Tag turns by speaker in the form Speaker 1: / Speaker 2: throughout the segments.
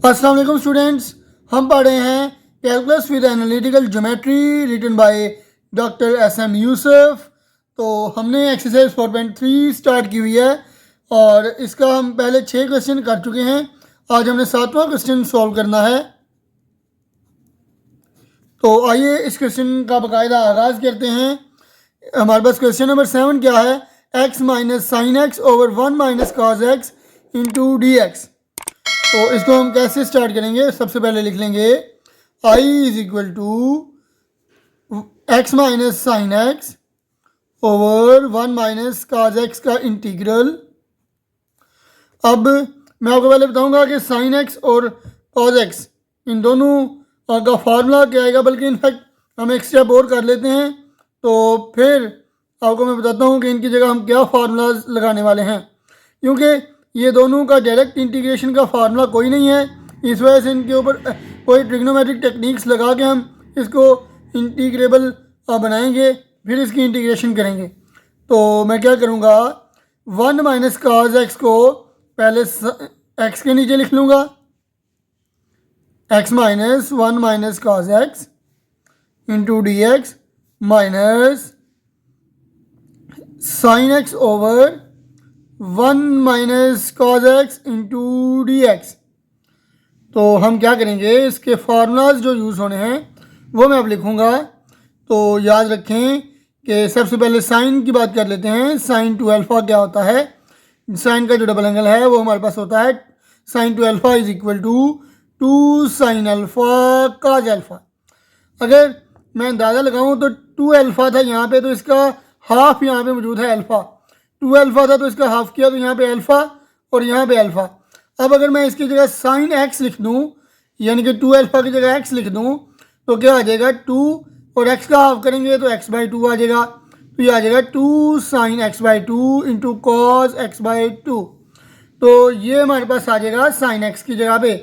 Speaker 1: अस्सलाम वालेकुम स्टूडेंट्स, हम पढ़ रहे हैं calculus with analytical geometry written by doctor S M. Yusuf. तो हमने एक्सरसाइज 4.3 स्टार्ट की हुई है और इसका हम पहले 6 क्वेश्चन कर चुके हैं। आज हमने 7वां क्वेश्चन सॉल्व करना है। तो आइए इस क्वेश्चन का बाकायदा आगाज़ करते हैं। हमारे पास क्वेश्चन नंबर 7 क्या है, x minus sine x over 1 minus cos x into d x. तो इसको हम कैसे स्टार्ट करेंगे, सबसे पहले लिख लेंगे i is equal to x minus sine x over 1 minus cos x का इंटीग्रल। अब मैं आपको पहले बताऊंगा कि साइन एक्स और कॉस एक्स इन दोनों का फार्मूला क्या आएगा, बल्कि इनफैक्ट हम एक स्टेप और कर लेते हैं तो फिर आपको मैं बताता हूँ कि इनकी जगह हम क्या फार्मूलाज लगाने वाले हैं, क्योंकि ये दोनों का डायरेक्ट इंटीग्रेशन का फार्मूला कोई नहीं है। इस वजह से इनके ऊपर कोई ट्रिग्नोमेट्रिक टेक्निक्स लगा के हम इसको इंटीग्रेबल बनाएंगे, फिर इसकी इंटीग्रेशन करेंगे। तो मैं क्या करूँगा, 1 माइनस कॉस एक्स को पहले एक्स के नीचे लिख लूँगा, x minus 1 minus cos x into d x minus sine x over 1 minus cos x into d x. तो हम क्या करेंगे, इसके फार्मूलाज जो यूज़ होने हैं वो मैं अब लिखूँगा। तो याद रखें कि सबसे पहले साइन की बात कर लेते हैं। साइन टू अल्फ़ा क्या होता है, साइन का जो डबल एंगल है वो हमारे पास होता है sine two alpha is equal to 2 sine alpha cos alpha. अगर मैं अंदाज़ा लगाऊँ तो 2 अल्फ़ा था यहाँ पे, तो इसका हाफ यहाँ पे मौजूद है अल्फ़ा। 2 अल्फ़ा था तो इसका हाफ किया, तो यहाँ पे अल्फ़ा और यहाँ पे अल्फ़ा। अब अगर मैं इसकी जगह साइन एक्स लिख दूँ, यानी कि 2 अल्फ़ा की जगह एक्स लिख दूँ, तो क्या आ जाएगा 2 और एक्स का हाफ करेंगे तो एक्स बाई 2 आ जाएगा। तो ये आ जाएगा 2 sine x by 2 into cos x by 2। तो ये हमारे पास आ जाएगा साइन एक्स की जगह पे।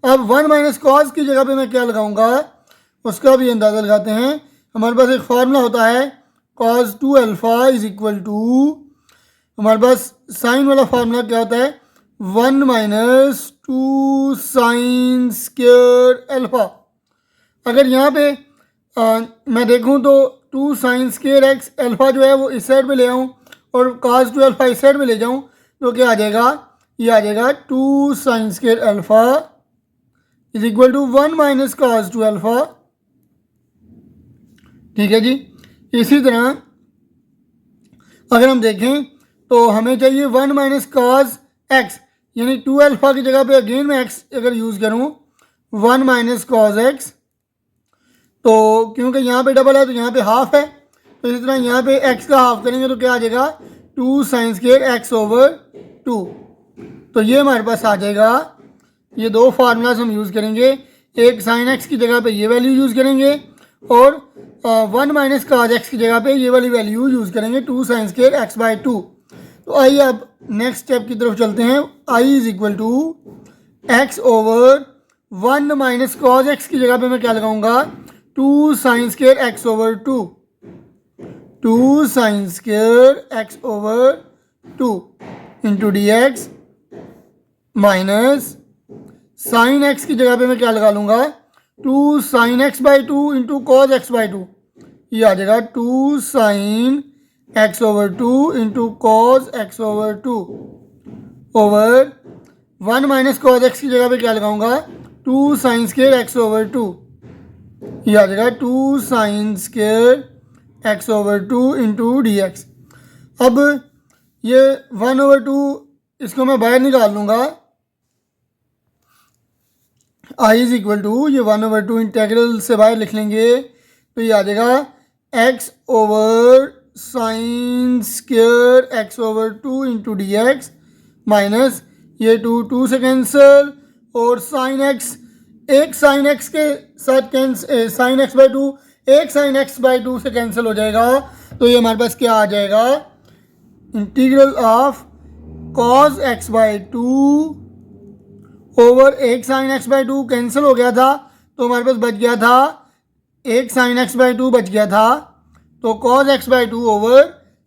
Speaker 1: अब 1 माइनस कॉस की जगह पे मैं क्या लगाऊंगा, उसका भी अंदाज़ा लगाते हैं। हमारे पास एक फार्मूला होता है cos 2 alpha is equal to, हमारे पास साइन वाला फार्मूला क्या होता है, 1 माइनस 2 साइन स्क्वायर अल्फ़ा। अगर यहाँ पे मैं देखूँ तो 2 साइन स्क्वायर एक्स अल्फ़ा जो है वो इस साइड पे ले आऊँ और कॉस 2 अल्फ़ा इस साइड पे ले जाऊँ, तो क्या आ जाएगा, ये आ जाएगा 2 sine square alpha is equal to 1 minus cos 2 alpha. ठीक है जी। इसी तरह अगर हम देखें तो हमें चाहिए 1 माइनस कॉस एक्स, यानी 2 अल्फ़ा की जगह पे अगेन मैं एक्स अगर यूज़ करूँ 1 माइनस कॉस एक्स, तो क्योंकि यहाँ पे डबल है तो यहाँ पे हाफ है, तो इसी तरह यहाँ पे एक्स का हाफ करेंगे तो क्या आ जाएगा 2 साइन स्क्वायर एक्स ओवर 2। तो ये हमारे पास आ जाएगा। ये दो फार्मूलाज हम यूज़ करेंगे, एक साइन एक्स की जगह पे ये वैल्यू यूज़ करेंगे और 1 माइनस कॉस एक्स की जगह पे ये वाली वैल्यू यूज़ करेंगे 2 साइन स्क्वायर एक्स बाई 2। तो आइए अब नेक्स्ट स्टेप की तरफ चलते हैं। I is equal to x over 1 minus cos x की जगह पे मैं क्या लगाऊंगा, 2 sine square x over 2, 2 sine square x over 2 into d x minus sine x की जगह पे मैं क्या लगा लूँगा, 2 sine x by 2 into cos x by 2। ये आ जाएगा 2 sine x over 2 into cos x over 2 over 1 minus cos x की जगह पे क्या लगाऊंगा, 2 साइन स्क्वायर एक्स ओवर 2। ये आ जाएगा 2 sine square x over 2 into d x. अब ये 1 ओवर 2 इसको मैं बाहर निकाल लूँगा। आई इज इक्वल टू, ये 1 ओवर 2 इंटेग्रल से बाहर लिख लेंगे तो ये आ जाएगा x over sign square x over 2 into d x minus ये 2 से कैंसिल और साइन एक्स एक साइन एक्स के साथ कैंसिल, साइन एक्स बाई 2 एक साइन एक्स बाई 2 से कैंसिल हो जाएगा। तो ये हमारे पास क्या आ जाएगा, integral of cos x by 2 over एक साइन एक्स बाई 2 कैंसिल हो गया था, तो हमारे पास बच गया था एक साइन एक्स बाई 2 बच गया था, तो cos x by 2 over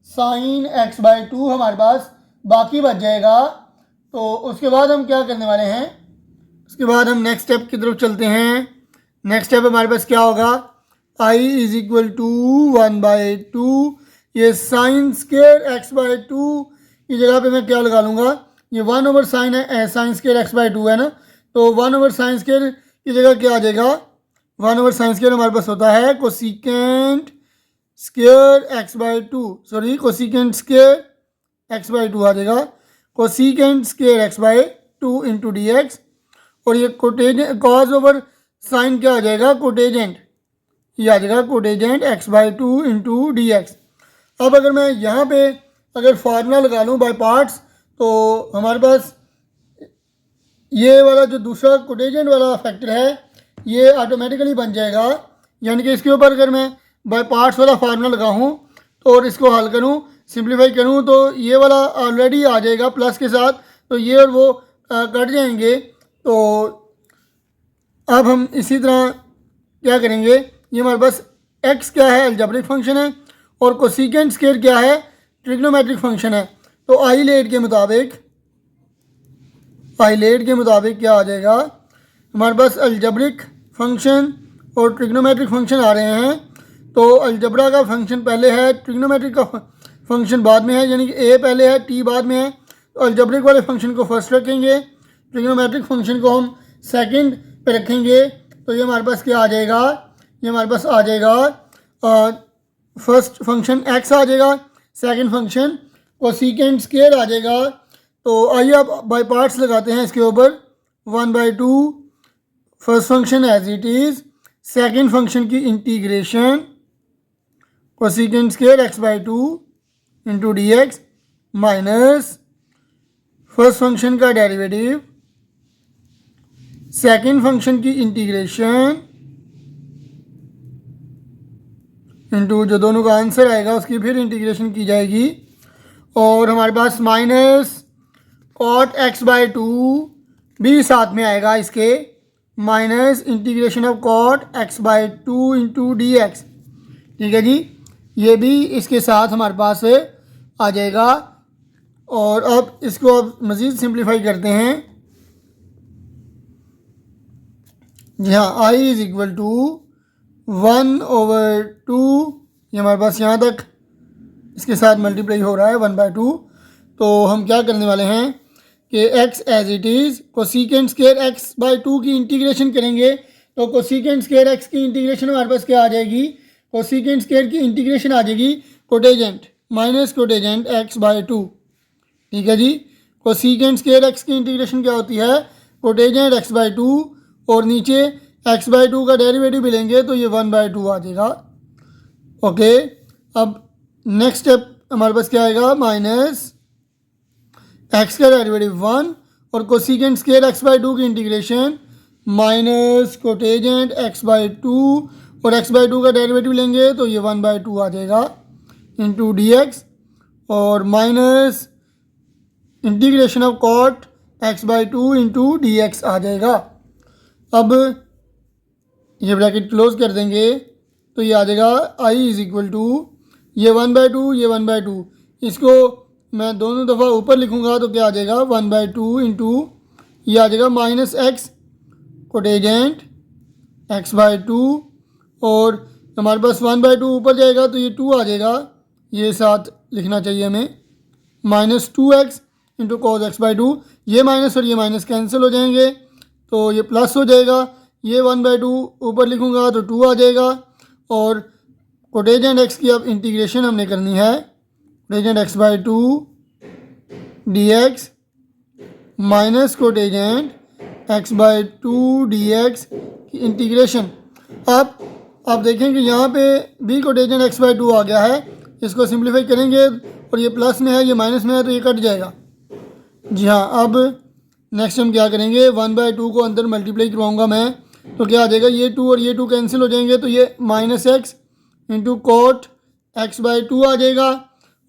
Speaker 1: sign x by 2 हमारे पास बाकी बच जाएगा। तो उसके बाद हम क्या करने वाले हैं, उसके बाद हम नेक्स्ट स्टेप की तरफ चलते हैं। नेक्स्ट स्टेप हमारे पास क्या होगा, i इज इक्वल टू 1/2, ये साइन स्केयर x/2 की जगह पे मैं क्या लगा लूँगा, ये 1/sin है, साइन स्केयर x/2 है ना, तो 1/sin स्केयर की जगह क्या आ जाएगा, 1/sin स्केयर हमारे पास होता है cosecant square x/2, sorry cosecant square x/2 आ जाएगा, cosecant square x/2 into d x, और ये कोटेजेंट कॉज ओवर साइन क्या आ जाएगा, कोटेजेंट, ये आ जाएगा कोटेजेंट x/2 इंटू डी एक्स। अब अगर मैं यहाँ पे अगर फार्मूला लगा लूँ बाय पार्ट्स, तो हमारे पास ये वाला जो दूसरा कोटेजेंट वाला फैक्टर है ये ऑटोमेटिकली बन जाएगा, यानी कि इसके ऊपर अगर मैं बाय पार्ट्स वाला फार्मूला लगाऊँ तो और इसको हल करूँ, सिंप्लीफाई करूँ, तो ये वाला ऑलरेडी आ जाएगा प्लस के साथ, तो ये और वो कट जाएंगे। तो अब हम इसी तरह क्या करेंगे, ये हमारे पास x क्या है, अलजेब्रिक फंक्शन है, और कोसिकेंट स्केयर क्या है, ट्रिग्नोमेट्रिक फंक्शन है। तो आइलेट के मुताबिक क्या आ जाएगा, हमारे पास अलजेब्रिक फंक्शन और ट्रिग्नोमेट्रिक फंक्शन आ रहे हैं। तो अलजबरा का फंक्शन पहले है, ट्रिग्नोमेट्रिक का फंक्शन बाद में है, यानी कि a पहले है t बाद में है। तो अलजब्रिक वाले फंक्शन को फर्स्ट रखेंगे, ट्रिग्नोमेट्रिक फंक्शन को हम सेकंड पे रखेंगे। तो ये हमारे पास क्या आ जाएगा, ये हमारे पास आ जाएगा फर्स्ट फंक्शन x आ जाएगा, सेकंड फंक्शन कोसिकेंट स्केयर आ जाएगा। तो आइए अब बाय पार्ट्स लगाते हैं इसके ऊपर, 1/2 first function as it is, second function की integration cosecant square x/2 into d x minus first function का डेरिवेटिव, सेकंड फंक्शन की इंटीग्रेशन इंटू जो दोनों का आंसर आएगा उसकी फिर इंटीग्रेशन की जाएगी, और हमारे पास माइनस कॉट x/2 भी साथ में आएगा इसके, minus integration of cot x/2 into d x. ठीक है जी, ये भी इसके साथ हमारे पास आ जाएगा। और अब इसको अब मज़ीद सिंप्लीफाई करते हैं। जी हाँ, i इज़ इक्वल टू 1/2, ये हमारे पास यहाँ तक इसके साथ मल्टीप्लाई हो रहा है 1/2। तो हम क्या करने वाले हैं कि x as it is cosecant square x/2 की इंटीग्रेशन करेंगे। तो कोसिकेंट स्केयर x की इंटीग्रेशन हमारे पास क्या आ जाएगी, कोसिकेंट स्केयर की इंटीग्रेशन आ जाएगी कोटेजेंट माइनस कोटेजेंट x/2। ठीक है जी, कोसिकेंट स्केयर x की इंटीग्रेशन क्या होती है, कोटेजेंट x/2, और नीचे x/2 का डेरिवेटिव भी लेंगे तो ये 1/2 आ जाएगा। ओके, अब नेक्स्ट स्टेप हमारे पास क्या आएगा, माइनस x का डेरिवेटिव 1 और कोसिकेंट स्केयर x/2 की इंटीग्रेशन माइनस कोटेजेंट x/2, और x/2 का डेरिवेटिव लेंगे तो ये 1/2 आ जाएगा इंटू डी एक्स, और minus integration of cot x/2 into d x आ जाएगा। अब ये ब्रैकेट क्लोज कर देंगे तो ये आ जाएगा i इज़ इक्वल टू ये 1/2, ये 1/2, इसको मैं दोनों दफ़ा ऊपर लिखूँगा तो क्या आ जाएगा 1/2 इंटू ये आ जाएगा माइनस x कोटेजेंट x/2, और हमारे पास 1/2 ऊपर जाएगा तो ये 2 आ जाएगा, ये साथ लिखना चाहिए हमें, minus 2x into cos x/2, ये माइनस और ये माइनस कैंसिल हो जाएंगे तो ये प्लस हो जाएगा, ये 1/2 ऊपर लिखूँगा तो 2 आ जाएगा, और कोटेजेंट x की अब इंटीग्रेशन हमने करनी है, cotangent x/2 dx minus cotangent x/2 dx की इंटीग्रेशन। अब देखें कि यहाँ पे भी कोटेजेंट x/2 आ गया है, इसको सिंप्लीफाई करेंगे और ये प्लस में है, ये माइनस में है तो ये कट जाएगा। जी हाँ, अब नेक्स्ट हम क्या करेंगे, 1/2 को अंदर मल्टीप्लाई करवाऊँगा मैं, तो क्या आ जाएगा, ये 2 और ये 2 कैंसिल हो जाएंगे तो ये minus x into coat x/2 आ जाएगा,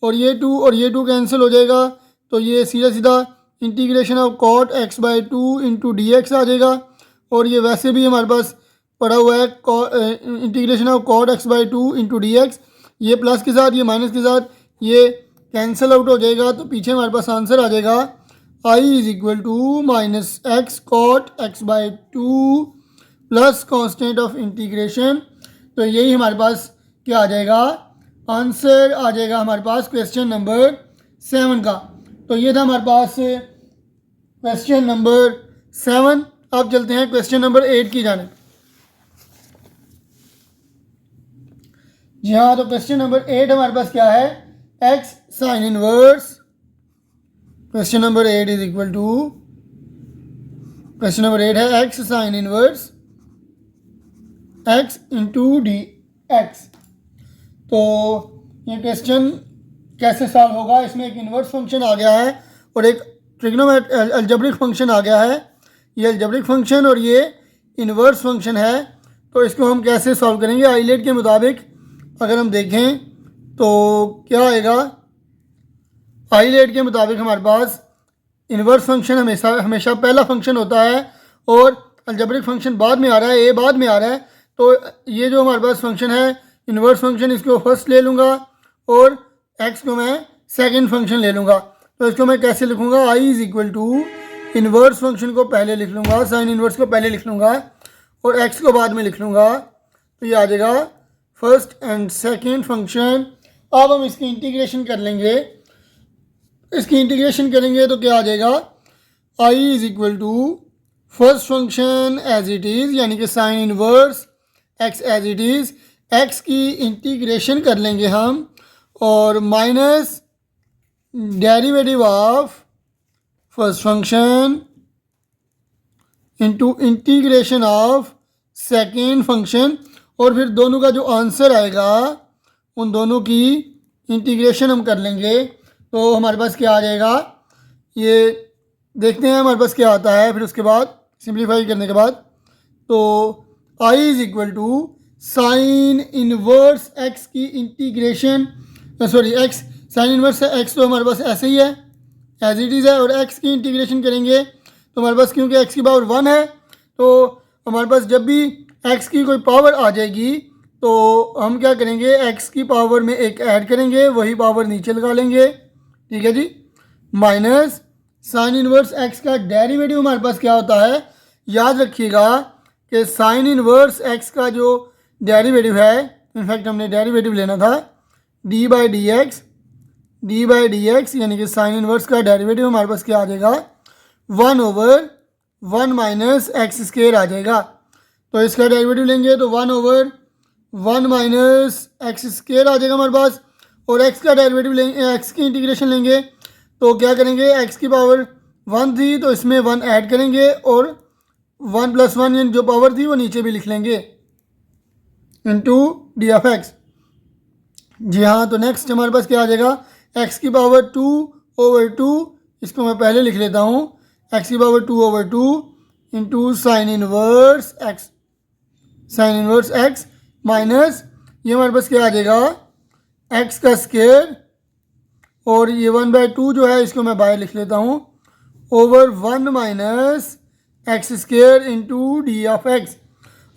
Speaker 1: और ये 2 और ये 2 कैंसिल हो जाएगा तो ये सीधा सीधा integration of cot x/2 into d x आ जाएगा, और ये वैसे भी हमारे पास पड़ा हुआ है integration of cot x/2 into d x, ये प्लस के साथ ये माइनस के साथ ये कैंसिल आउट हो जाएगा, तो पीछे हमारे पास आंसर आ जाएगा I is equal to minus x cot x by two plus constant of integration. तो यही हमारे पास क्या आ जाएगा, आंसर आ जाएगा हमारे पास क्वेश्चन नंबर 7 का। तो ये था हमारे पास क्वेश्चन नंबर 7। अब चलते हैं क्वेश्चन नंबर 8 की जानिब। जी हाँ, तो क्वेश्चन नंबर 8 हमारे पास क्या है, x sine inverse. Question number 8 is equal to, question number 8 है x sine inverse x into d x. तो ये क्वेश्चन कैसे सॉल्व होगा, इसमें एक इन्वर्स फंक्शन आ गया है और एक ट्रिग्नोमेट्रिक अलजेब्रिक फंक्शन आ गया है। ये अलजेब्रिक फंक्शन और ये इन्वर्स फंक्शन है। तो इसको हम कैसे सॉल्व करेंगे, आइलेट के मुताबिक अगर हम देखें तो क्या आएगा, आइलेट के मुताबिक हमारे पास इन्वर्स फंक्शन हमेशा पहला फंक्शन होता है और अलजेब्रिक फंक्शन बाद में आ रहा है, ए बाद में आ रहा है। तो ये जो हमारे पास फंक्शन है इन्वर्स फंक्शन, इसको फर्स्ट ले लूँगा और एक्स को मैं सेकंड फंक्शन ले लूँगा। तो इसको मैं कैसे लिखूँगा, I is equal to inverse function को पहले लिख लूँगा, साइन इन्वर्स को पहले लिख लूँगा और एक्स को बाद में लिख लूँगा। तो ये आ जाएगा फर्स्ट एंड सेकंड फंक्शन। अब हम इसकी इंटीग्रेशन कर लेंगे। इसकी इंटीग्रेशन करेंगे तो क्या आ जाएगा, I is equal to first function as it is, यानी कि sine inverse x as it is, x की इंटीग्रेशन कर लेंगे हम और minus derivative of first function into integration of second function, और फिर दोनों का जो आंसर आएगा उन दोनों की इंटीग्रेशन हम कर लेंगे। तो हमारे पास क्या आ जाएगा, ये देखते हैं हमारे पास क्या आता है। फिर उसके बाद सिंप्लीफाई करने के बाद तो I is equal to sine inverse x की integration, sorry x sine inverse x तो हमारे पास ऐसे ही है एज इट इज़ है, और एक्स की इंटीग्रेशन करेंगे तो हमारे पास क्योंकि एक्स की पावर 1 है तो हमारे पास जब भी एक्स की कोई पावर आ जाएगी तो हम क्या करेंगे, एक्स की पावर में एक ऐड करेंगे, वही पावर नीचे लगा लेंगे। ठीक है जी, माइनस साइन इनवर्स एक्स का डेरिवेटिव हमारे पास क्या होता है, याद रखिएगा कि साइन इनवर्स एक्स का जो डेरिवेटिव है, इनफैक्ट हमने डेरिवेटिव लेना था डी बाई डी एक्स, यानी कि साइन इनवर्स का डेरिवेटिव हमारे पास क्या आ जाएगा, 1/1 माइनस एक्स स्क्वायर आ जाएगा। तो इसका डेरिवेटिव लेंगे तो 1/1 माइनस एक्स स्क्वायर आ जाएगा हमारे पास, और एक्स का डेरिवेटिव लेंगे, एक्स की इंटीग्रेशन लेंगे तो क्या करेंगे, एक्स की पावर 1 थी तो इसमें 1 ऐड करेंगे और 1 + 1 यानी जो पावर थी वो नीचे भी लिख लेंगे इंटू डी ऑफ एक्स। जी हाँ, तो नेक्स्ट हमारे पास क्या आ जाएगा, एक्स की पावर 2/2, इसको मैं पहले लिख लेता हूँ, एक्स की power 2/2 into sine inverse x minus ये हमारे पास क्या आ जाएगा, एक्स का स्क्वायर, और ये 1/2 जो है इसको मैं बाहर लिख लेता हूँ, over 1 minus x square into d of x.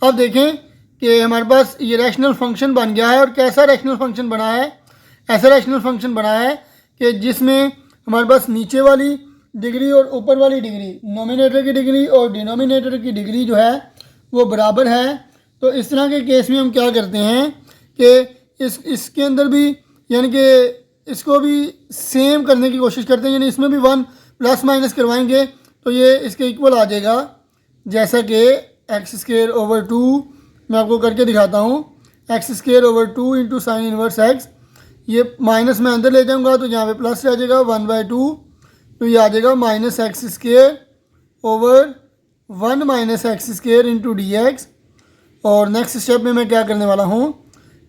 Speaker 1: अब देखें कि हमारे पास ये रैशनल फंक्शन बन गया है, और कैसा रैशनल फंक्शन बना है, ऐसा रैशनल फंक्शन बना है कि जिसमें हमारे पास नीचे वाली डिग्री और ऊपर वाली डिग्री, नोमिनेटर की डिग्री और डिनोमिनेटर की डिग्री जो है वो बराबर है। तो इस तरह के केस में हम क्या करते हैं कि इसके अंदर भी यानी कि इसको भी सेम करने की कोशिश करते हैं, यानी इसमें भी 1 प्लस माइनस करवाएंगे तो ये इसके इक्वल आ जाएगा, जैसा कि x²/2 मैं आपको करके दिखाता हूँ, x²/2 into sine inverse x, ये माइनस में अंदर ले जाऊँगा तो यहाँ पे प्लस रह जाएगा 1/2, तो ये आ जाएगा -x²/1 minus x² into d x. और नेक्स्ट स्टेप में मैं क्या करने वाला हूँ,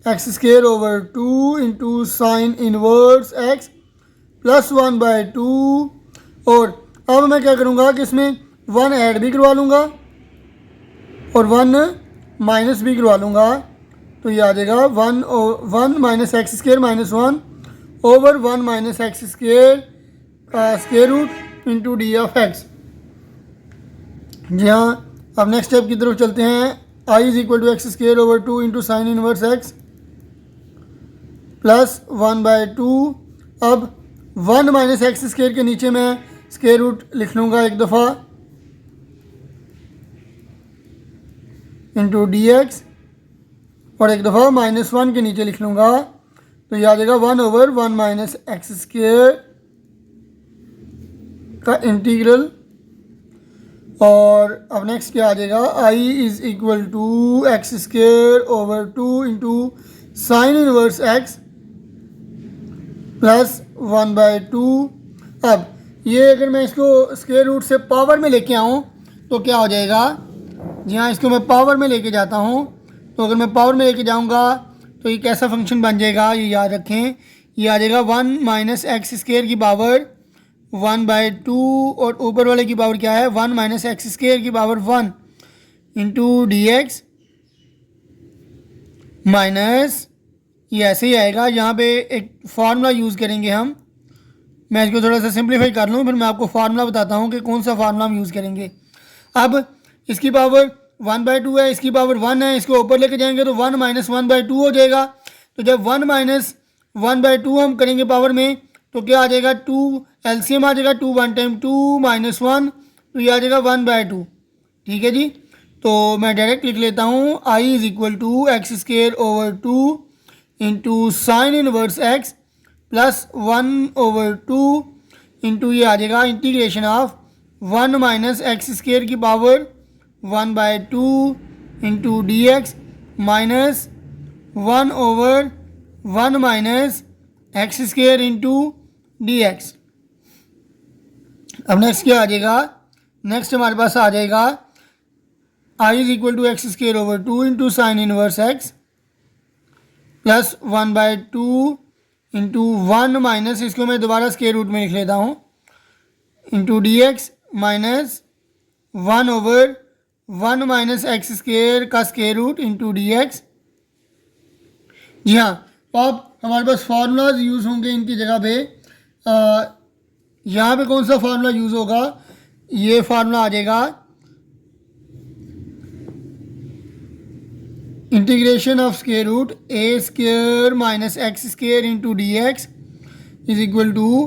Speaker 1: x²/2 into sine inverse x plus 1/2, और अब मैं क्या करूँगा कि इसमें 1 ऐड भी करवा लूँगा और 1 माइनस भी करवा लूँगा, तो ये आ जाएगा 1 minus x² minus 1 over 1 minus x² का square root into d of x. जी हाँ, अब नेक्स्ट स्टेप की तरफ चलते हैं। I is equal to x²/2 into sine inverse x plus 1/2। अब 1 माइनस x² के नीचे मैं स्क्वायर रूट लिख लूँगा एक दफ़ा इंटू डी एक्स, और एक दफ़ा -1 के नीचे लिख लूँगा, तो ये आ जाएगा 1/1 माइनस एक्स स्क्वायर का इंटीग्रल। और अब नेक्स्ट क्या आ जाएगा, I is equal to x square over 2 into sine inverse x plus 1/2। अब ये अगर मैं इसको स्क्वायर रूट से पावर में लेके आऊँ तो क्या हो जाएगा, जी हाँ, इसको मैं पावर में लेके जाता हूँ, तो अगर मैं पावर में लेके जाऊँगा तो ये कैसा फंक्शन बन जाएगा, ये याद रखें, ये आ जाएगा 1 माइनस एक्स स्क्वायर की पावर 1/2, और ऊपर वाले की पावर क्या है, 1 माइनस एक्स स्क्वायर की power 1 into d x minus, ये ऐसे ही आएगा। यहाँ पे एक फार्मूला यूज़ करेंगे हम, मैं इसको थोड़ा सा सिंप्लीफाई कर लूँ, फिर मैं आपको फार्मूला बताता हूँ कि कौन सा फार्मूला हम यूज़ करेंगे। अब इसकी पावर 1/2 है, इसकी पावर 1 है, इसको ऊपर लेके जाएंगे तो 1 माइनस 1/2 हो जाएगा। तो जब 1 माइनस 1/2 हम करेंगे पावर में, तो क्या आ जाएगा, 2 एलसीएम आ जाएगा, 2 1 टाइम 2 -1, तो ये आ जाएगा 1/2। ठीक है जी, तो मैं डायरेक्ट लिख लेता हूँ, I is equal to x square over 2 into sine inverse x plus 1/2 into ये आ जाएगा integration of 1 minus x square की power 1/2 into d x minus 1/1 minus x square into d x. अब नेक्स्ट क्या आ जाएगा, नेक्स्ट हमारे पास आ जाएगा I is equal to x square over 2 into sine inverse x plus 1/2 into 1 minus, इसको मैं दोबारा स्क्वायर रूट में लिख लेता हूँ, into d x minus 1/1 minus x square का square root into d x. जी हाँ, तो आप हमारे पास फार्मूलाज यूज़ होंगे इनकी जगह पे। यहाँ पे कौन सा फार्मूला यूज़ होगा, ये फार्मूला आ जाएगा integration of square root a square minus x square into d x is equal to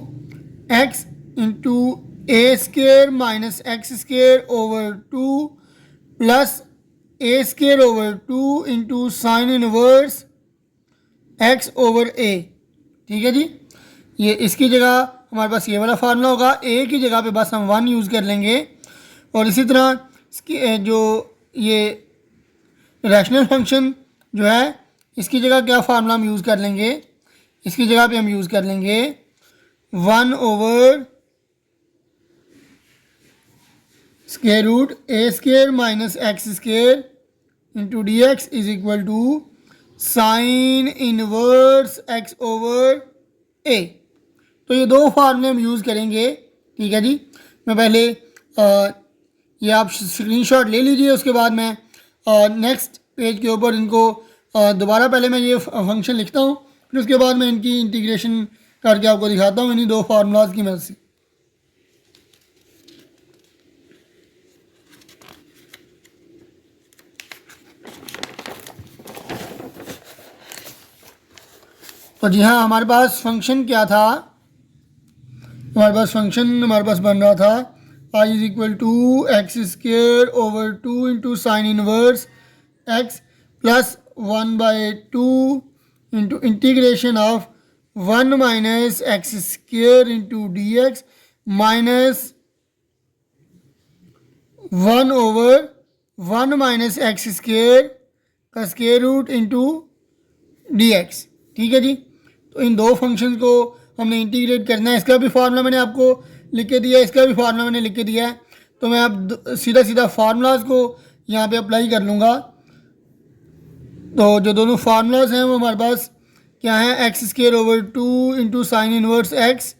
Speaker 1: x into a square minus x square over 2 plus a square over 2 into sine inverse x over a. ठीक है जी, ये इसकी जगह हमारे पास ये वाला formula होगा, ए की जगह पे बस हम 1 यूज़ कर लेंगे। और इसी तरह इसकी जो ये रैशनल फंक्शन जो है, इसकी जगह क्या फार्मूला हम यूज़ कर लेंगे, इसकी जगह पे हम यूज़ कर लेंगे 1/स्क्वायर root a square minus x square into d x is equal to sine inverse x over a. तो ये दो फार्मूले हम यूज़ करेंगे। ठीक है जी, मैं पहले ये आप स्क्रीनशॉट ले लीजिए, उसके बाद मैं नेक्स्ट पेज के ऊपर इनको दोबारा पहले मैं ये फंक्शन लिखता हूँ, फिर उसके बाद मैं इनकी इंटीग्रेशन करके आपको दिखाता हूँ इन्हीं दो फार्मूलाज की मदद से। तो जी हाँ, हमारे पास फंक्शन क्या था, हमारे पास बन रहा था I is equal to x square over 2 into sine inverse x plus 1/2 into integration of 1 minus x square into d x minus 1/1 minus x square का square root into d x. ठीक है जी, तो इन दो फंक्शन को हमने integrate करना है। इसका भी फार्मूला मैंने आपको लिख के दिया है, इसका भी फार्मूला मैंने लिख के दिया है, तो मैं अब सीधा फार्मूलाज को यहाँ पे अप्लाई कर लूँगा। तो जो दोनों फार्मूलाज हैं वो हमारे पास क्या है, x square over 2 into sine inverse x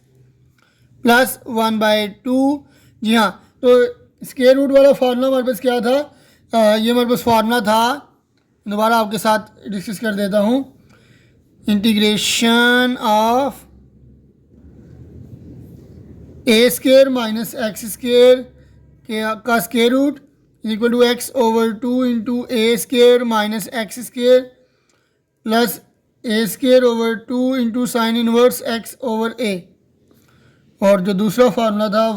Speaker 1: plus 1/2। जी हाँ, तो स्क्वायर रूट वाला फार्मूला हमारे पास क्या था, ये हमारे पास फार्मूला था, दोबारा आपके साथ डिस्कस कर देता हूँ, integration of a square minus x square का square root is equal to x over 2 into a square minus x square plus a square over 2 into sine inverse x over a. और जो दूसरा formula था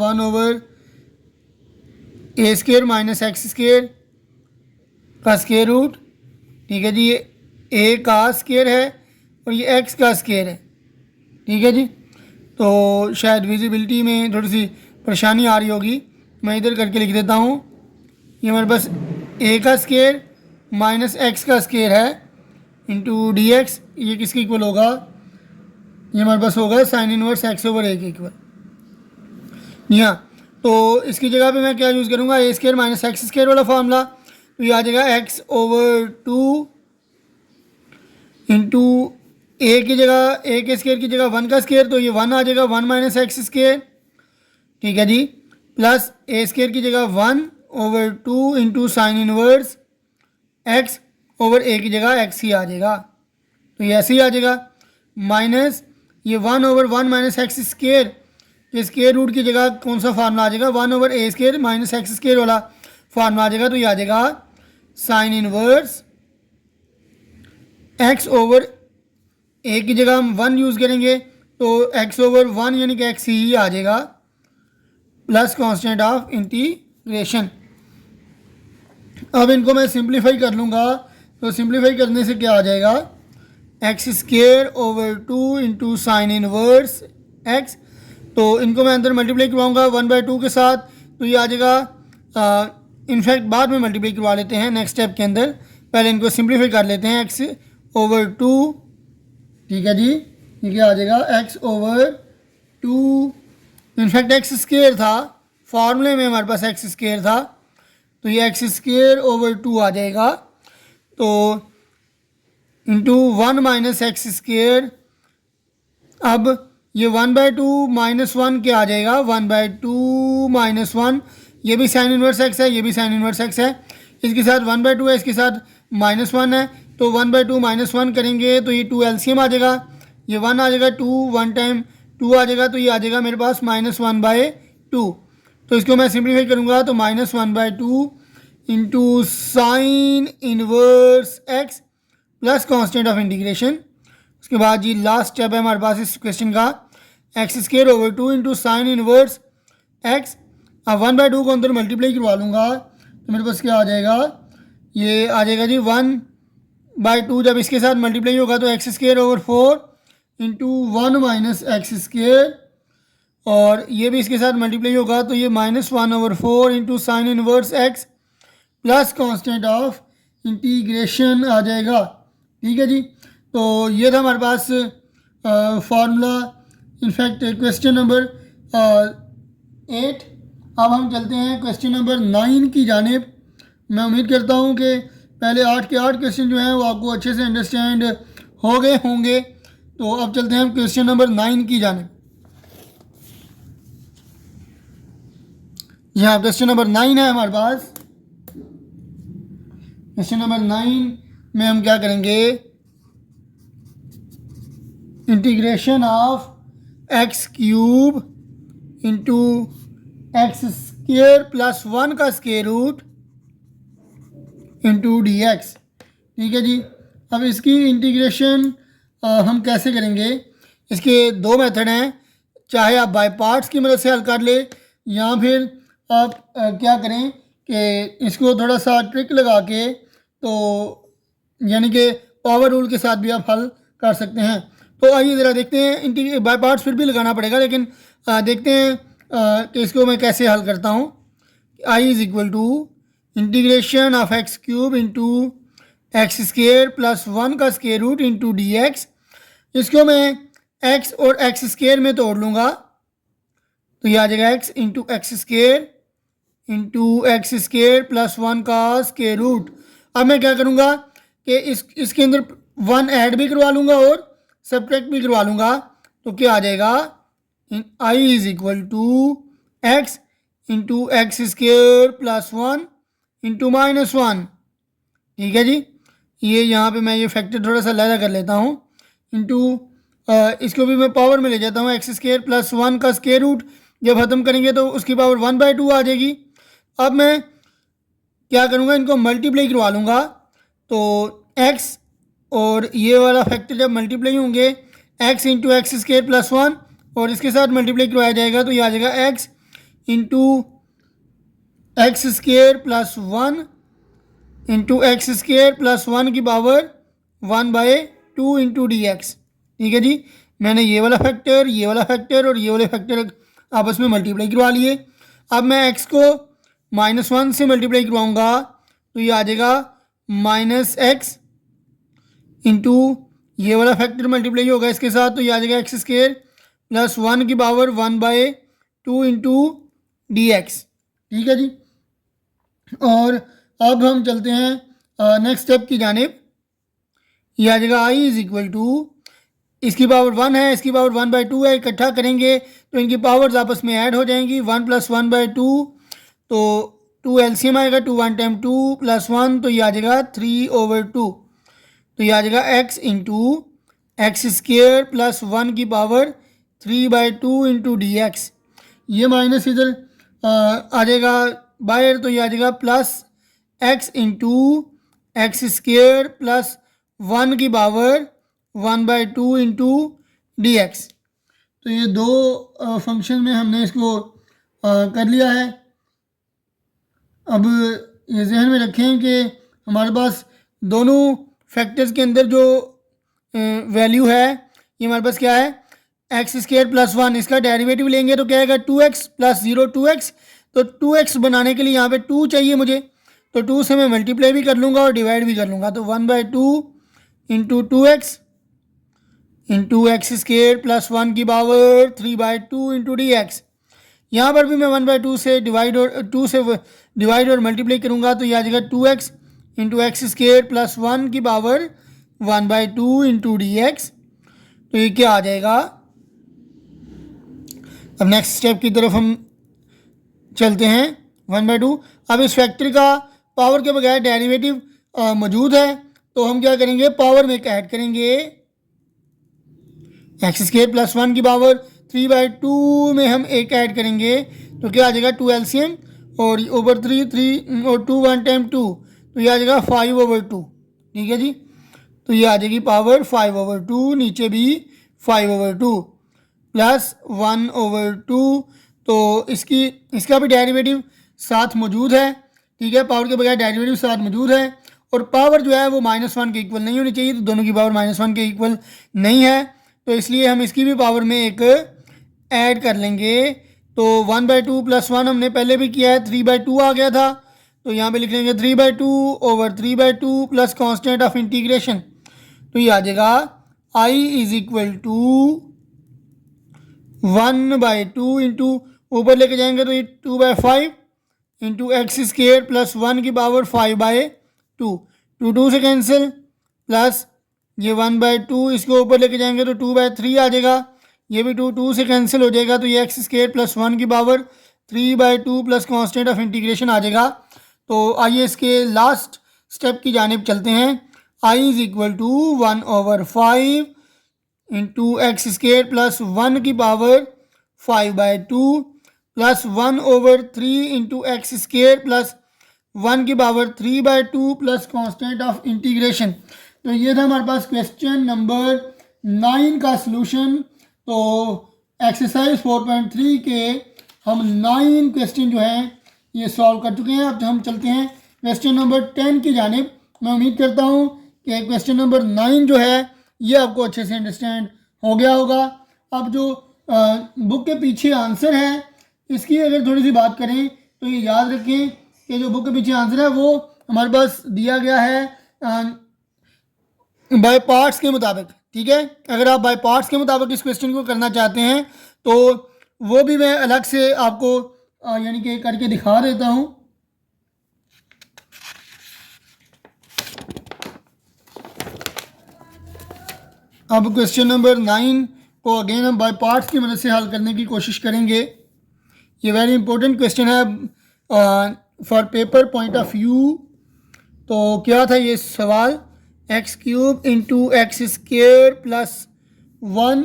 Speaker 1: 1/a² minus x² का square root, ठीक है जी, ये a का स्क्वायर है और ये x का स्क्वायर है, ठीक है जी। तो शायद विजिबिलिटी में थोड़ी सी परेशानी आ रही होगी, मैं इधर करके लिख देता हूँ। ये हमारे पास a का स्क्वायर माइनस x का स्क्वायर है इंटू dx, ये किसके इक्वल होगा, ये हमारे पास होगा साइन इनवर्स x/a के इक्वल। यहाँ तो इसकी जगह पे मैं क्या यूज़ करूँगा, a² माइनस x² वाला फार्मूला। तो ये आ जाएगा x/2 इंटू a की जगह a के स्क्वायर की जगह 1 का स्क्वायर, तो ये 1 आ जाएगा 1 माइनस x², ठीक है जी, प्लस a² की जगह 1/2 इंटू साइन इनवर्स x/a की जगह x ही आ जाएगा, तो ये ऐसे ही आ जाएगा, माइनस ये 1/1 माइनस x² के स्क्वायर रूट की जगह कौन सा फार्मूला आ जाएगा, 1/a² माइनस x² वाला फार्मूला आ जाएगा। तो ये आ जाएगा साइन इनवर्स x/a की जगह हम 1 यूज़ करेंगे, तो x/1 यानी कि x ही आ जाएगा, प्लस कांस्टेंट ऑफ इंटीग्रेशन। अब इनको मैं सिंप्लीफाई कर लूँगा, तो सिंप्लीफाई करने से क्या आ जाएगा, x²/2 into sine inverse x, तो इनको मैं अंदर मल्टीप्लाई करवाऊँगा 1/2 के साथ, तो ये आ जाएगा, इनफैक्ट बाद में मल्टीप्लाई करवा लेते हैं नेक्स्ट स्टेप के अंदर, पहले इनको सिंप्लीफाई कर लेते हैं, x/2, ठीक है जी, ये क्या आ जाएगा x/2, इनफैक्ट x² था फार्मूले में, हमारे पास x² था, तो ये x²/2 आ जाएगा, तो इंटू 1 माइनस x², अब ये 1/2 माइनस 1 क्या आ जाएगा, 1/2 माइनस 1, ये भी साइन इनवर्स x है, ये भी साइन इनवर्स x है, इसके साथ 1/2 है, इसके साथ -1 है, तो 1/2 माइनस 1 करेंगे तो ये 2 एलसीएम आ जाएगा, ये 1 आ जाएगा, 2 1 टाइम 2 आ जाएगा, तो ये आ जाएगा मेरे पास -1/2। तो इसको मैं सिंप्लीफाई करूँगा तो -1/2 into sine inverse x plus constant of integration. उसके बाद जी लास्ट स्टेप है हमारे पास इस क्वेश्चन का, x²/2 into sine inverse x। अब 1/2 को अंदर मल्टीप्लाई करवा लूँगा तो मेरे पास क्या आ जाएगा, ये आ जाएगा जी 1/2, जब इसके साथ मल्टीप्लाई होगा तो x²/4 इंटू 1 माइनस x², और ये भी इसके साथ मल्टीप्लाई होगा तो ये -1/4 into sine inverse x plus constant of integration आ जाएगा, ठीक है जी। तो ये था हमारे पास फार्मूला, इनफैक्ट क्वेश्चन नंबर 8। अब हम चलते हैं क्वेश्चन नंबर 9 की जानिब। मैं उम्मीद करता हूँ कि पहले 8 के 8 क्वेश्चन जो हैं वो आपको अच्छे से अंडरस्टैंड हो गए होंगे। तो अब चलते हैं हम क्वेश्चन नंबर 9 की जानिब। यहाँ क्वेश्चन नंबर 9 है हमारे पास। क्वेश्चन नंबर 9 में हम क्या करेंगे, integration of x³ into x² plus 1 का स्क्वायर रूट इंटू dx, ठीक है जी। अब इसकी इंटीग्रेशन हम कैसे करेंगे, इसके दो मेथड हैं, चाहे आप बाय पार्ट्स की मदद से हल कर ले या फिर आप क्या करें कि इसको थोड़ा सा ट्रिक लगा के, तो यानी कि पावर रूल के साथ भी आप हल कर सकते हैं। तो आइए ज़रा देखते हैं, बाय पार्ट्स फिर भी लगाना पड़ेगा, लेकिन देखते हैं कि इसको मैं कैसे हल करता हूँ। i is equal to integration of x³ into x² plus 1 का स्क्वायर रूट इंटू dx। इसको मैं x और x² में तोड़ लूँगा तो ये आ जाएगा x इंटू x² प्लस 1 का स्क्वायर रूट। अब मैं क्या करूँगा कि इसके अंदर 1 ऐड भी करवा लूँगा और सब्ट्रैक्ट भी करवा लूँगा, तो क्या आ जाएगा, i is equal to x into x² plus 1 into -1, ठीक है जी। ये यहाँ पे मैं ये फैक्टर थोड़ा सा लहरा कर लेता हूँ, इंटू इसको भी मैं पावर में ले जाता हूँ, x² प्लस 1 का स्क्वायर रूट जब ख़त्म करेंगे तो उसकी पावर 1/2 आ जाएगी। अब मैं क्या करूँगा, इनको मल्टीप्लाई करवा लूँगा, तो x और ये वाला फैक्टर जब मल्टीप्लाई होंगे, x इंटू x² प्लस 1 और इसके साथ मल्टीप्लाई करवाया जाएगा तो ये आ जाएगा x into x square plus one into x square plus one की पावर 1/2 इंटू डी एक्स। ठीक है जी, मैंने ये वाला फैक्टर, ये वाला फैक्टर और ये वाले फैक्टर आपस में मल्टीप्लाई करवा लिए। अब मैं एक्स को -1 से मल्टीप्लाई करवाऊँगा तो ये आ जाएगा -x इंटू ये वाला फैक्टर मल्टीप्लाई होगा इसके साथ तो ये आ जाएगा एक्स स्क्वेयर प्लस 1 की पावर 1/2 इंटू डी एक्स। ठीक है जी, और अब हम चलते हैं नेक्स्ट स्टेप की जानिब। ये आ जाएगा आई इज इक्वल टू, इसकी पावर 1 है, इसकी पावर 1/2 है, इकट्ठा करेंगे तो इनकी पावर्स आपस में ऐड हो जाएंगी। 1 + 1/2 तो 2 एलसीएम आएगा, 2 1 टाइम 2 + 1 तो ये आ जाएगा 3/2 तो ये आ जाएगा x into x square plus 1 की पावर 3/2 इंटू डी एक्स। ये माइनस इधर आ जाएगा बाहर तो ये आ जाएगा plus x into x square plus 1 की पावर 1/2 इंटू डी एक्स। तो ये दो फंक्शन में हमने इसको कर लिया है। अब ये जहन में रखें कि हमारे पास दोनों फैक्टर्स के अंदर जो वैल्यू है ये हमारे पास क्या है, एक्स स्क्वेयर प्लस 1, इसका डेरिवेटिव लेंगे तो क्या आएगा 2x + 0 2x। तो 2x बनाने के लिए यहाँ पे 2 चाहिए मुझे, तो 2 से मैं मल्टीप्लाई भी कर लूँगा और डिवाइड भी कर लूँगा। तो 1/2 into 2x into x square plus 1 की पावर 3/2 इंटू डी एक्स। यहाँ पर भी मैं 1/2 से डिवाइड और 2 से डिवाइड और मल्टीप्लाई करूँगा तो ये आ जाएगा 2x into x square plus 1 की पावर 1/2 इंटू डी एक्स। तो ये क्या आ जाएगा। अब नेक्स्ट स्टेप की तरफ हम चलते हैं। 1/2, अब इस फैक्टर का पावर के बगैर डेरिवेटिव मौजूद है तो हम क्या करेंगे, पावर में ऐड करेंगे। एक्स स्क्वेयर प्लस 1 की पावर 3/2 में हम एक ऐड करेंगे तो क्या आ जाएगा 2 एलसीएम और ओवर 3 और 2 1 टाइम 2 तो ये आ जाएगा 5/2। ठीक है जी, तो ये आ जाएगी पावर 5/2, नीचे भी 5/2 प्लस 1/2। तो इसका भी डेरिवेटिव साथ मौजूद है। ठीक है, पावर के बगैर डेरिवेटिव साथ मौजूद है और पावर जो है वो -1 के इक्वल नहीं होनी चाहिए, तो दोनों की पावर -1 के इक्वल नहीं है तो इसलिए हम इसकी भी पावर में एक ऐड कर लेंगे। तो 1/2 + 1 हमने पहले भी किया है, 3/2 आ गया था तो यहाँ पे लिख लेंगे 3/2 over 3/2 plus constant of integration. तो ये आ जाएगा I is equal to 1/2 into ऊपर लेके जाएंगे तो ये 2/5 इंटू एक्स स्क्वेयर प्लस 1 की पावर 5/2, 2 से कैंसिल प्लस ये 1/2 इसको ऊपर लेके जाएंगे तो 2/3 आ जाएगा, ये भी 2 से कैंसिल हो जाएगा तो ये एक्स स्क्वेयर प्लस 1 की power 3/2 plus constant of integration आ जाएगा। तो आइए इसके लास्ट स्टेप की जानिब चलते हैं। I is equal to 1/5 into x square plus 1 की power 5/2 plus 1/3 into x square plus 1 की power 3/2 plus constant of integration. तो ये था हमारे पास क्वेश्चन नंबर 9 का सलूशन। तो एक्सरसाइज 4.3 के हम 9 क्वेश्चन जो हैं ये सॉल्व कर चुके हैं। अब हम चलते हैं क्वेश्चन नंबर 10 की जानिब। मैं उम्मीद करता हूँ कि क्वेश्चन नंबर 9 जो है ये आपको अच्छे से अंडरस्टैंड हो गया होगा। अब जो बुक के पीछे आंसर है इसकी अगर थोड़ी सी बात करें तो ये याद रखें कि जो बुक के पीछे आंसर है वो हमारे पास दिया गया है बाय पार्ट्स के मुताबिक। ठीक है, अगर आप बाय पार्ट्स के मुताबिक इस क्वेश्चन को करना चाहते हैं तो वो भी मैं अलग से आपको यानी कि करके दिखा देता हूँ। अब क्वेश्चन नंबर 9 को अगेन हम बाय पार्ट्स की मदद से हल करने की कोशिश करेंगे। ये वेरी इंपॉर्टेंट क्वेश्चन है for paper point of view. तो क्या था ये सवाल, x³ into x square plus 1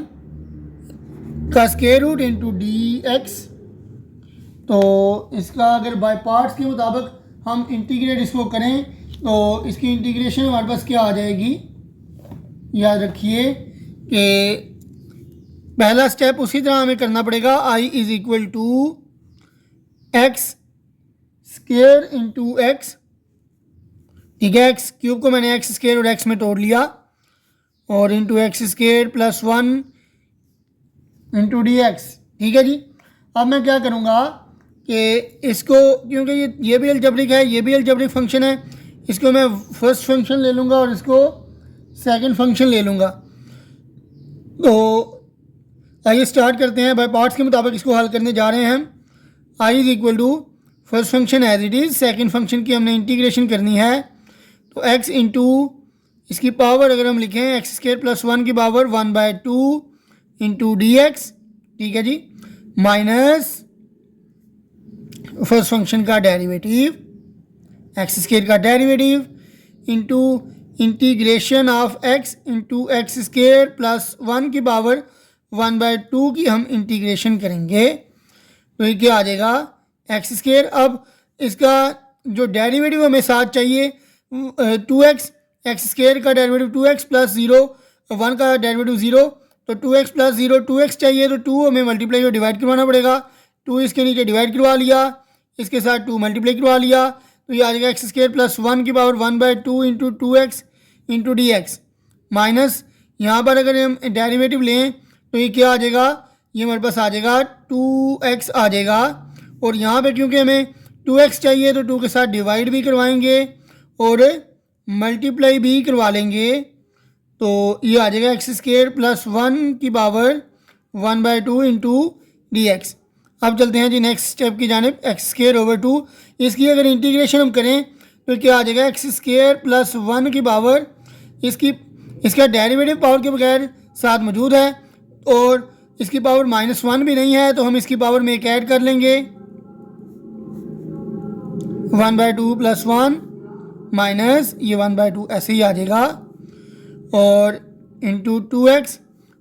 Speaker 1: का square root into d x. तो इसका अगर बाय पार्ट्स के मुताबिक हम इंटीग्रेट इसको करें तो इसकी इंटीग्रेशन हमारे पास क्या आ जाएगी, याद रखिए कि पहला स्टेप उसी तरह हमें करना पड़ेगा, I is equal to x square into x, ठीक है। एक्स क्यूब को मैंने एक्स स्क्वेयर और एक्स में तोड़ लिया, और into x square plus 1 into d x, ठीक है जी। अब मैं क्या करूँगा कि इसको, क्योंकि ये भी अलजेब्रिक है, ये भी अलजेब्रिक फंक्शन है, इसको मैं फर्स्ट फंक्शन ले लूँगा और इसको सेकंड फंक्शन ले लूँगा। तो आइए स्टार्ट करते हैं, बाय पार्ट्स के मुताबिक इसको हल करने जा रहे हैं हम। I is equal to first function as it is, second function की हमने इंटीग्रेशन करनी है, तो एक्स इंटू इसकी पावर अगर हम लिखें एक्स स्क्वायर प्लस 1 की पावर 1/2 इंटू डी एक्स, ठीक है जी, माइनस फर्स्ट फंक्शन का डेरिवेटिव एक्स स्क्वायर का derivative into integration of x into x square plus 1 की पावर 1/2 की हम इंटीग्रेशन करेंगे, तो ये क्या आ जाएगा एक्स स्क्वायर। अब इसका जो डेरिवेटिव हमें साथ चाहिए 2x, एक्स स्क्वायर का डेरिवेटिव 2x प्लस 0, 1 का डेरिवेटिव 0, तो 2x प्लस 0 2x चाहिए, तो 2 हमें मल्टीप्लाई और डिवाइड करवाना पड़ेगा, 2 इसके नीचे डिवाइड करवा लिया, इसके साथ 2 मल्टीप्लाई करवा लिया, तो ये आ जाएगा एक्स स्क्वायर प्लस 1 की power 1/2 into 2x into d x, minus यहाँ पर अगर हम डेरिवेटिव लें तो ये क्या आ जाएगा, ये हमारे पास आ जाएगा 2x आ जाएगा, और यहाँ पे क्योंकि हमें 2x चाहिए तो 2 के साथ डिवाइड भी करवाएंगे और मल्टीप्लाई भी करवा लेंगे, तो ये आ जाएगा एक्स स्क्वायर प्लस 1 की पावर 1/2 इंटू डी एक्स। अब चलते हैं जी नेक्स्ट स्टेप की जानिब, एक्स स्क्वायर ओवर 2, इसकी अगर इंटीग्रेशन हम करें तो क्या आ जाएगा एक्स स्क्वायर प्लस 1 की पावर, इसका डेरिवेटिव पावर के बगैर साथ मौजूद है, और इसकी पावर -1 भी नहीं है, तो हम इसकी पावर में एक ऐड कर लेंगे, 1/2 प्लस 1 माइनस ये 1/2 ऐसे ही आ जाएगा, और इंटू 2x,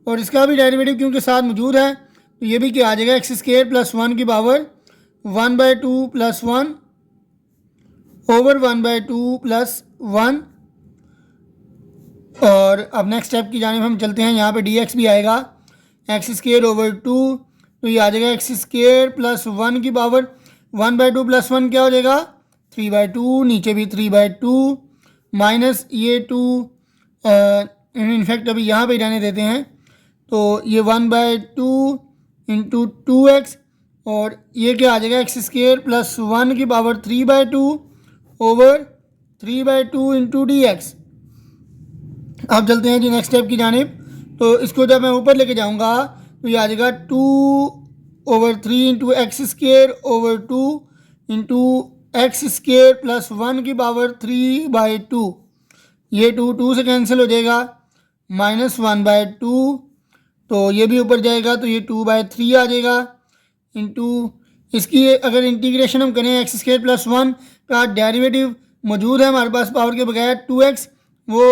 Speaker 1: और इसका भी डेरिवेटिव क्योंकि साथ मौजूद है तो ये भी क्या आ जाएगा एक्स स्क्वायर प्लस 1 की पावर 1/2 प्लस 1 ओवर 1/2 प्लस 1। और अब नेक्स्ट स्टेप की जानिब हम चलते हैं, यहाँ पे dx भी आएगा एक्स स्क्वायर ओवर 2, तो ये आ जाएगा एक्स स्क्वायर प्लस 1 की पावर 1/2 प्लस 1 क्या हो जाएगा 3/2, नीचे भी 3/2 माइनस ये 2, इनफैक्ट अभी यहाँ पे रहने देते हैं, तो ये 1/2 इंटू 2x, और ये क्या आ जाएगा एक्स स्क्वायर प्लस 1 की power 3/2 over 3/2 into d x. अब चलते हैं जी नेक्स्ट स्टेप की जानिब, तो इसको जब मैं ऊपर लेके जाऊंगा तो ये आ जाएगा 2/3 into x square over 2 into x square plus 1 की पावर 3/2, ये 2 से कैंसिल हो जाएगा, माइनस 1/2, तो ये भी ऊपर जाएगा, तो ये 2/3 आ जाएगा, इंटू इसकी अगर इंटीग्रेशन हम करें एक्स स्क्वायर प्लस 1 का डेरिवेटिव मौजूद है हमारे पास पावर के बगैर 2x, वो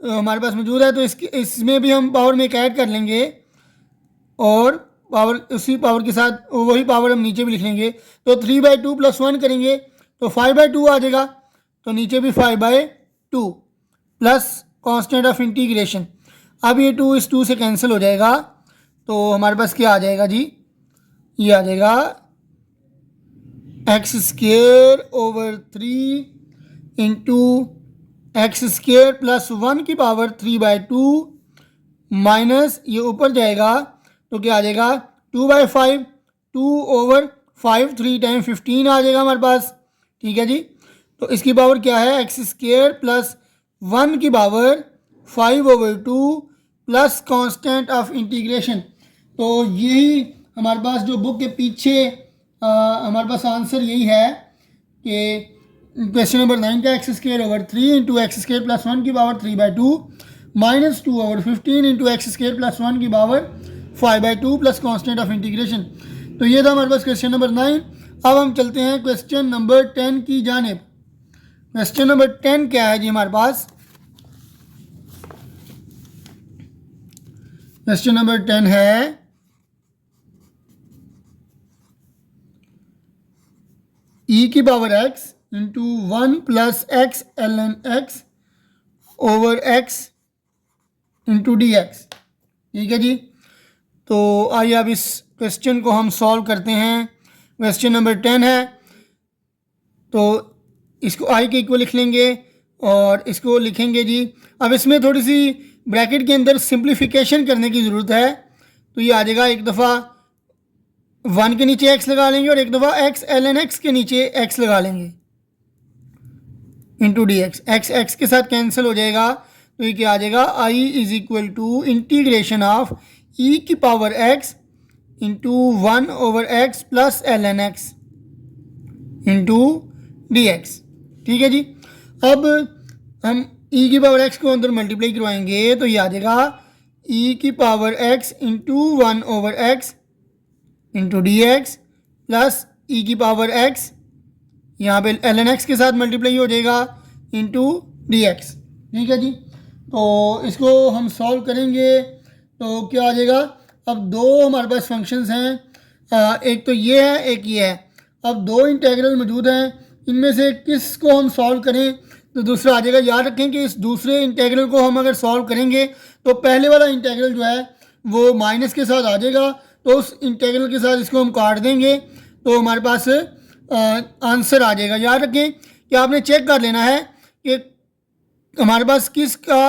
Speaker 1: हमारे पास मौजूद है, तो इसमें भी हम पावर में एक ऐड कर लेंगे, और पावर उसी पावर के साथ वही पावर हम नीचे भी लिख लेंगे, तो 3/2 प्लस 1 करेंगे तो 5/2 आ जाएगा, तो नीचे भी 5/2 प्लस कांस्टेंट ऑफ इंटीग्रेशन। अब ये 2 इस 2 से कैंसिल हो जाएगा, तो हमारे पास क्या आ जाएगा जी, ये आ जाएगा x square over 3 into x square plus 1 की पावर 3/2 माइनस ये ऊपर जाएगा, तो क्या आ जाएगा 2/5, 2 ओवर 5, 3 टाइम 15 आ जाएगा हमारे पास, ठीक है जी। तो इसकी पावर क्या है एक्स स्क्वायर प्लस 1 की power 5/2 plus constant of integration. तो यही हमारे पास जो बुक के पीछे हमारे पास आंसर यही है कि क्वेश्चन नंबर 9 का x square over 3 into x square plus 1 की power 3/2 minus 2/15 into x square plus 1 की power 5/2 plus constant of integration. तो ये था हमारे पास क्वेश्चन नंबर 9। अब हम चलते हैं क्वेश्चन नंबर 10 की जानिब। क्वेश्चन नंबर 10 क्या है जी हमारे पास, क्वेश्चन नंबर 10 है e की power x into 1 plus x ln x over x into d x, ठीक है जी। तो आइए अब इस क्वेश्चन को हम सॉल्व करते हैं। क्वेश्चन नंबर 10 है, तो इसको आई के इक्वल लिख लेंगे और इसको लिखेंगे जी। अब इसमें थोड़ी सी ब्रैकेट के अंदर सिंप्लीफिकेशन करने की ज़रूरत है। तो ये आ जाएगा, एक दफ़ा 1 के नीचे x लगा लेंगे और एक दफ़ा x ln x के नीचे x लगा लेंगे इंटू डी एक्स। x के साथ कैंसिल हो जाएगा, तो ये क्या आ जाएगा, i is equal to integration of e की power x into 1 over x plus ln x into d x. ठीक है जी। अब हम e की पावर x को अंदर मल्टीप्लाई करवाएंगे, तो ये आ जाएगा e की power x into 1 over x into d x plus e की पावर x, यहाँ पे ln x के साथ मल्टीप्लाई हो जाएगा इंटू डी एक्स। ठीक है जी। तो इसको हम सॉल्व करेंगे तो क्या आ जाएगा, अब दो हमारे पास फंक्शंस हैं, एक तो ये है एक ये है। अब दो इंटेग्रल मौजूद हैं, इनमें से किस को हम सॉल्व करें तो दूसरा आ जाएगा। याद रखें कि इस दूसरे इंटेग्रल को हम अगर सॉल्व करेंगे तो पहले वाला इंटेग्रल जो है वो माइनस के साथ आ जाएगा, तो उस इंटेग्रल के साथ इसको हम काट देंगे तो हमारे पास आंसर आ जाएगा। याद रखें कि आपने चेक कर लेना है कि हमारे पास किसका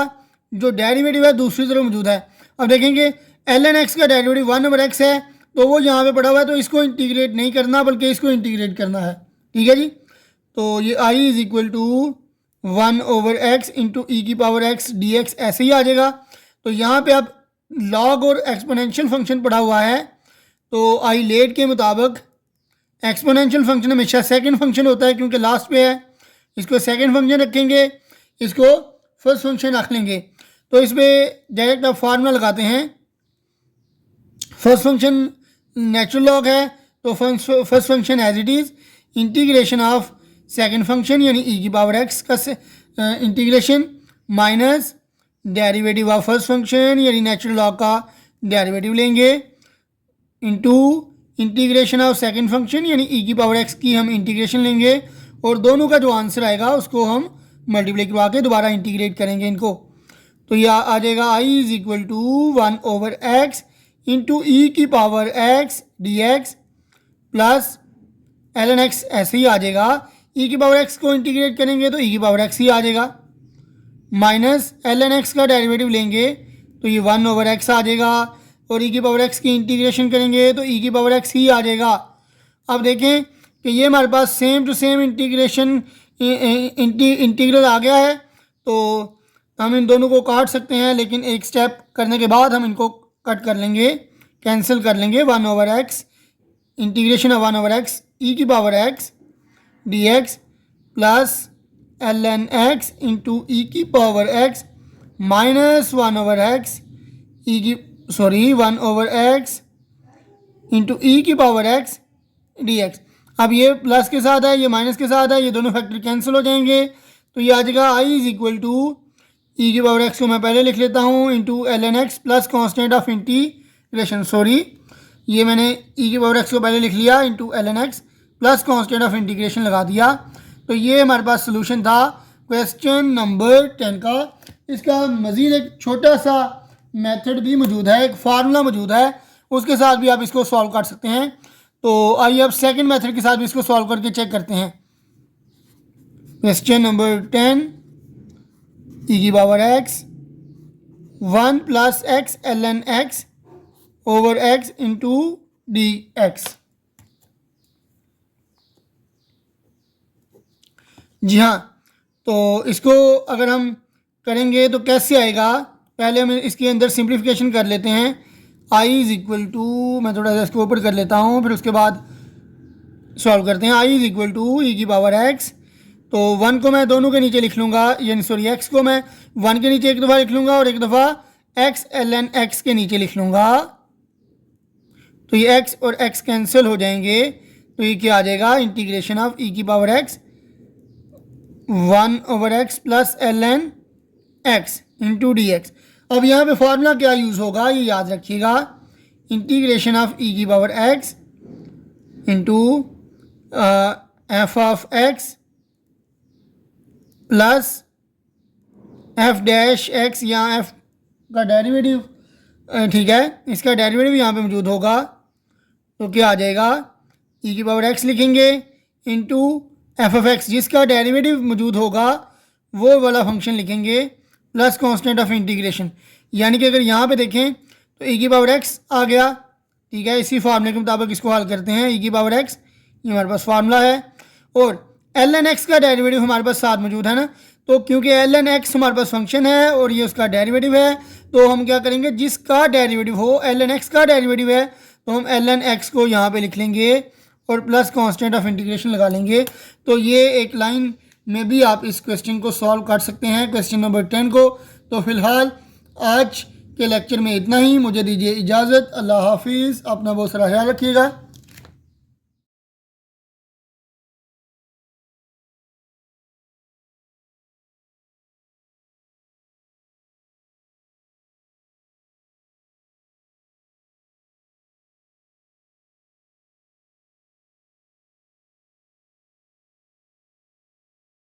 Speaker 1: जो डेरिवेटिव है दूसरी तरफ मौजूद है। अब देखेंगे ln x का डेरिवेटिव 1 ओवर x है, तो वो यहाँ पे पड़ा हुआ है, तो इसको इंटीग्रेट नहीं करना बल्कि इसको इंटीग्रेट करना है। ठीक है जी। तो ये i is equal to 1 over x into e की पावर x डी एक्स ऐसे ही आ जाएगा। तो यहाँ पे अब लॉग और एक्सपोनेंशियल फंक्शन पड़ा हुआ है, तो आई लेट के मुताबिक एक्सपोनेंशियल फंक्शन हमेशा सेकंड फंक्शन होता है क्योंकि लास्ट पे है, इसको सेकंड फंक्शन रखेंगे, इसको फर्स्ट फंक्शन रख लेंगे। तो इस पर डायरेक्ट आप फार्मूला लगाते हैं। फर्स्ट फंक्शन नेचुरल लॉग है, तो first function as it is integration of second function यानी ई की पावर x का integration minus derivative of first function यानी नेचुरल लॉग का डेरिवेटिव लेंगे into integration of second function यानी ई की पावर x की हम इंटीग्रेशन लेंगे और दोनों का जो आंसर आएगा उसको हम मल्टीप्लाई करवा के दोबारा इंटीग्रेट करेंगे इनको। तो यह आ जाएगा i is equal to 1 over x into e की power x d x plus ln x ऐसे ही आ जाएगा। ई की पावर x को इंटीग्रेट करेंगे तो ई की पावर x ही आ जाएगा, माइनस ln x का डेरिवेटिव लेंगे तो ये 1 ओवर x आ जाएगा और ई की पावर x की इंटीग्रेशन करेंगे तो ई की पावर x ही आ जाएगा। अब देखें कि ये हमारे पास same to same integration integral आ गया है, तो हम इन दोनों को काट सकते हैं, लेकिन एक स्टेप करने के बाद हम इनको कट कर लेंगे, कैंसिल कर लेंगे। 1 over x integration of 1 over x e की power x d x plus ln x into e की power x minus 1 over x e की 1 ओवर x इंटू ई की पावर x डी एक्स। अब ये plus के साथ है, ये माइनस के साथ है, ये दोनों फैक्टर कैंसिल हो जाएंगे, तो ये आ जाएगा i इज इक्वल टू ई की पावर x को मैं पहले लिख लेता हूँ into ln x plus constant of integration, ये मैंने ई की पावर x को पहले लिख लिया into ln x plus constant of integration लगा दिया। तो ये हमारे पास सोल्यूशन था क्वेश्चन नंबर 10 का। इसका मज़ीद एक छोटा सा मेथड भी मौजूद है, एक फार्मूला मौजूद है, उसके साथ भी आप इसको सॉल्व कर सकते हैं। तो आइए अब सेकंड मेथड के साथ भी इसको सॉल्व करके चेक करते हैं। क्वेश्चन नंबर 10 ई की power x 1 plus x ln x over x into d x. जी हाँ, तो इसको अगर हम करेंगे तो कैसे आएगा, पहले हम इसके अंदर सिंप्लीफिकेशन कर लेते हैं। i इज़ इक्वल टू, मैं थोड़ा सा इसको ऊपर कर लेता हूँ, फिर उसके बाद सॉल्व करते हैं। i इज़ इक्वल टू ई की पावर x, तो 1 को मैं दोनों के नीचे लिख लूँगा, यानी x को मैं 1 के नीचे एक दफ़ा लिख लूँगा और एक दफ़ा x ln x के नीचे लिख लूँगा, तो ये x और x कैंसिल हो जाएंगे, तो ये क्या आ जाएगा, इंटीग्रेशन ऑफ ई की power x 1 over x plus ln x into d x. अब यहाँ पे फार्मूला क्या यूज़ होगा ये याद रखिएगा, इंटीग्रेशन ऑफ ई की power x into F of x plus F dash x, या एफ का डेरिवेटिव ठीक है, इसका डेरिवेटिव यहाँ पे मौजूद होगा तो क्या आ जाएगा, ई की पावर एक्स लिखेंगे इंटू एफ ऑफ एक्स, जिसका डेरिवेटिव मौजूद होगा वो वाला फंक्शन लिखेंगे प्लस कांस्टेंट ऑफ इंटीग्रेशन। यानी कि अगर यहाँ पे देखें तो ई की पावर एक्स आ गया, ठीक है, इसी फार्मूले के मुताबिक इसको हल करते हैं। ई की पावर एक्स ये हमारे पास फार्मूला है और एल एन एक्स का डेरिवेटिव हमारे पास साथ मौजूद है ना, तो क्योंकि एल एन एक्स हमारे पास फंक्शन है और ये उसका डेरिवेटिव है, तो हम क्या करेंगे, जिसका डेरिवेटिव हो एल एन एक्स का डेरिवेटिव है तो हम एल एन एक्स को यहाँ पे लिख लेंगे और प्लस कांस्टेंट ऑफ इंटीग्रेशन लगा लेंगे। तो ये एक लाइन में भी आप इस क्वेश्चन को सॉल्व कर सकते हैं, क्वेश्चन नंबर 10 को। तो फिलहाल आज के लेक्चर में इतना ही, मुझे दीजिए इजाज़त। अल्लाह हाफिज़, अपना बहुत सारा ख्याल रखिएगा।